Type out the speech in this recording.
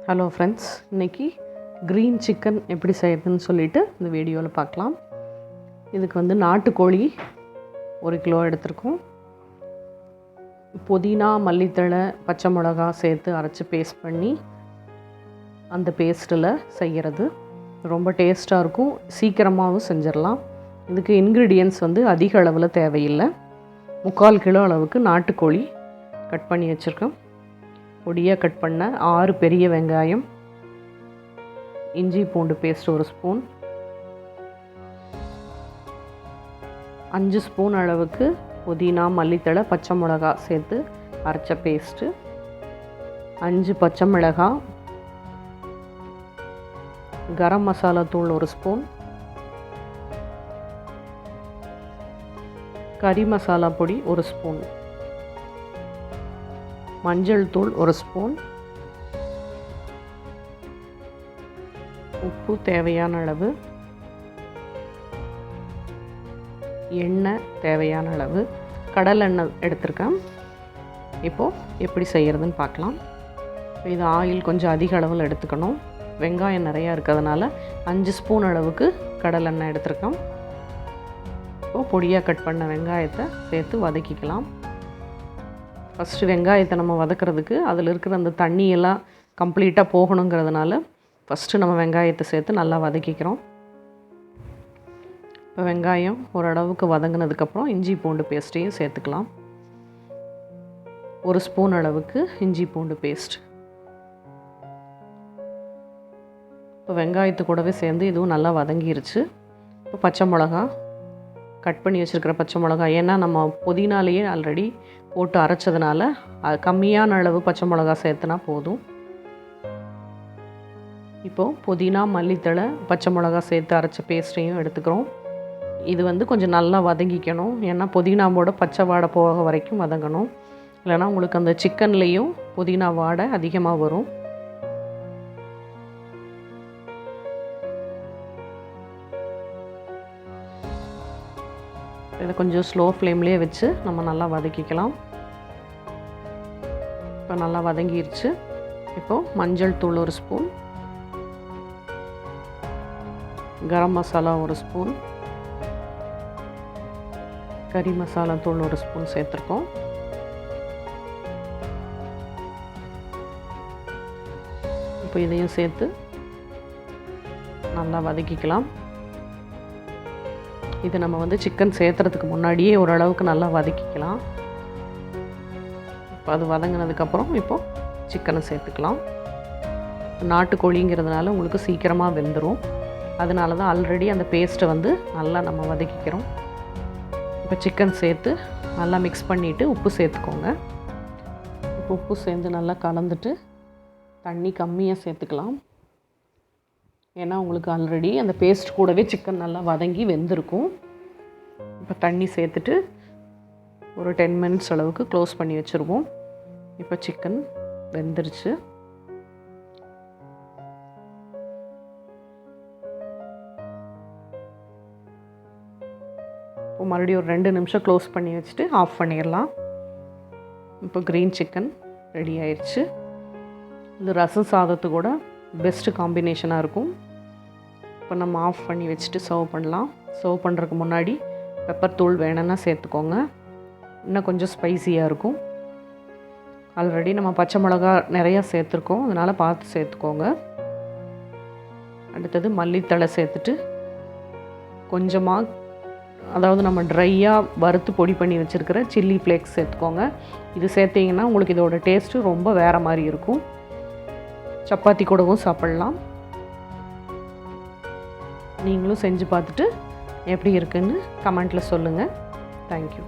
Hello friends, இன்றைக்கி green chicken எப்படி செய்யறதுன்னு சொல்லிவிட்டு இந்த வீடியோவில் பார்க்கலாம். இதுக்கு வந்து நாட்டுக்கோழி 1 கிலோ எடுத்துருக்கோம். புதினா, மல்லித்தழை, பச்சை மிளகா சேர்த்து அரைச்சி பேஸ்ட் பண்ணி அந்த பேஸ்ட்டில் செய்கிறது ரொம்ப டேஸ்ட்டாக இருக்கும். சீக்கிரமாகவும் செஞ்சிடலாம். இதுக்கு இன்க்ரீடியன்ட்ஸ் வந்து அதிக அளவில் தேவையில்லை. 3/4 கிலோ அளவுக்கு நாட்டுக்கோழி கட் பண்ணி வச்சுருக்கேன். பொடியாக கட் பண்ண 6 பெரிய வெங்காயம், இஞ்சி பூண்டு பேஸ்ட் 1 ஸ்பூன், 5 ஸ்பூன் அளவுக்கு புதினா, மல்லித்தழை, பச்சை மிளகா சேர்த்து அரைச்ச பேஸ்ட்டு, 5 பச்சை மிளகாய், கரம் மசாலா தூள் 1 ஸ்பூன், கறி மசாலா பொடி 1 ஸ்பூன், மஞ்சள் தூள் 1 ஸ்பூன், உப்பு தேவையான அளவு, எண்ணெய் தேவையான அளவு, கடலெண்ணெய் எடுத்திருக்கேன். இப்போது எப்படி செய்கிறதுன்னு பார்க்கலாம். இது ஆயில் கொஞ்சம் அதிக அளவில் எடுத்துக்கணும். வெங்காயம் நிறையா இருக்கிறதுனால 5 ஸ்பூன் அளவுக்கு கடலெண்ணெய் எடுத்திருக்கேன். இப்போது பொடியாக கட் பண்ண வெங்காயத்தை சேர்த்து வதக்கிக்கலாம். ஃபஸ்ட்டு வெங்காயத்தை நம்ம வதக்கிறதுக்கு அதில் இருக்கிற அந்த தண்ணியெல்லாம் கம்ப்ளீட்டாக போகணுங்கிறதுனால ஃபஸ்ட்டு நம்ம வெங்காயத்தை சேர்த்து நல்லா வதக்கிக்கிறோம். இப்போ வெங்காயம் ஓரளவுக்கு வதங்கினதுக்கப்புறம் இஞ்சி பூண்டு பேஸ்ட்டையும் சேர்த்துக்கலாம். 1 ஸ்பூன் அளவுக்கு இஞ்சி பூண்டு பேஸ்ட். இப்போ வெங்காயத்து கூடவே சேர்ந்து இதுவும் நல்லா வதங்கிருச்சு. இப்போ பச்சை மிளகா கட் பண்ணி வச்சுருக்கிற பச்சை மிளகா, ஏன்னா நம்ம புதினாலேயே ஆல்ரெடி போட்டு அரைச்சதுனால அது கம்மியான அளவு பச்சை மிளகா சேர்த்துனா போதும். இப்போது புதினா, மல்லித்தழை, பச்சை மிளகா சேர்த்து அரைச்ச பேஸ்ட்டையும் எடுத்துக்கிறோம். இது வந்து கொஞ்சம் நல்லா வதங்கிக்கணும். ஏன்னா புதினாவோட பச்சை வாடை போக வரைக்கும் வதங்கணும். இல்லைனா உங்களுக்கு அந்த சிக்கன்லேயும் புதினா வாடை அதிகமாக வரும். இதை கொஞ்சம் ஸ்லோ ஃப்ளேம்லேயே வச்சு நம்ம நல்லா வதக்கிக்கலாம். இப்போ நல்லா வதங்கிருச்சு. இப்போது மஞ்சள் தூள் 1 ஸ்பூன், கரம் மசாலா 1 ஸ்பூன், கறி மசாலா தூள் 1 ஸ்பூன் சேர்த்துருக்கோம். இப்போ இதையும் சேர்த்து நல்லா வதக்கிக்கலாம். இது நம்ம வந்து சிக்கன் சேர்த்துறதுக்கு முன்னாடியே ஓரளவுக்கு நல்லா வதக்கிக்கலாம். இப்போ அது வதங்கினதுக்கப்புறம் இப்போது சிக்கனை சேர்த்துக்கலாம். நாட்டுக்கோழிங்கிறதுனால உங்களுக்கு சீக்கிரமாக வெந்துடும். அதனால தான் ஆல்ரெடி அந்த பேஸ்ட்டை வந்து நல்லா நம்ம வதக்கிக்கிறோம். இப்போ சிக்கன் சேர்த்து நல்லா மிக்ஸ் பண்ணிவிட்டு உப்பு சேர்த்துக்கோங்க. இப்போ உப்பு சேர்ந்து நல்லா கலந்துட்டு தண்ணி கம்மியாக சேர்த்துக்கலாம். ஏன்னா உங்களுக்கு ஆல்ரெடி அந்த பேஸ்ட் கூடவே சிக்கன் நல்லா வதங்கி வெந்திருக்கும். இப்போ தண்ணி சேர்த்துட்டு ஒரு 10 மினிட்ஸ் அளவுக்கு க்ளோஸ் பண்ணி வச்சுருவோம். இப்போ சிக்கன் வெந்துருச்சு. இப்போ மறுபடியும் ஒரு 2 நிமிஷம் க்ளோஸ் பண்ணி வச்சுட்டு ஆஃப் பண்ணிடலாம். இப்போ க்ரீன் சிக்கன் ரெடி ஆயிடுச்சு. இது ரசம் சாதத்து கூட பெஸ்ட்டு காம்பினேஷனாக இருக்கும். இப்போ நம்ம ஆஃப் பண்ணி வச்சுட்டு சர்வ் பண்ணலாம். சர்வ் பண்ணுறதுக்கு முன்னாடி பெப்பர் தூள் வேணும்னா சேர்த்துக்கோங்க. இன்னும் கொஞ்சம் ஸ்பைஸியாக இருக்கும். ஆல்ரெடி நம்ம பச்சை மிளகா நிறையா சேர்த்துருக்கோம், அதனால் பார்த்து சேர்த்துக்கோங்க. அடுத்தது மல்லித்தழை சேர்த்துட்டு கொஞ்சமாக, அதாவது நம்ம ட்ரையாக வறுத்து பொடி பண்ணி வச்சுருக்கிற சில்லி ஃப்ளேக்ஸ் சேர்த்துக்கோங்க. இது சேர்த்திங்கன்னா உங்களுக்கு இதோட டேஸ்ட்டு ரொம்ப வேறு மாதிரி இருக்கும். சப்பாத்தி கூடவும் சாப்பிட்லாம். நீங்களும் செஞ்சு பார்த்துட்டு எப்படி இருக்குன்னு கமெண்ட்டில் சொல்லுங்கள். தேங்க்யூ.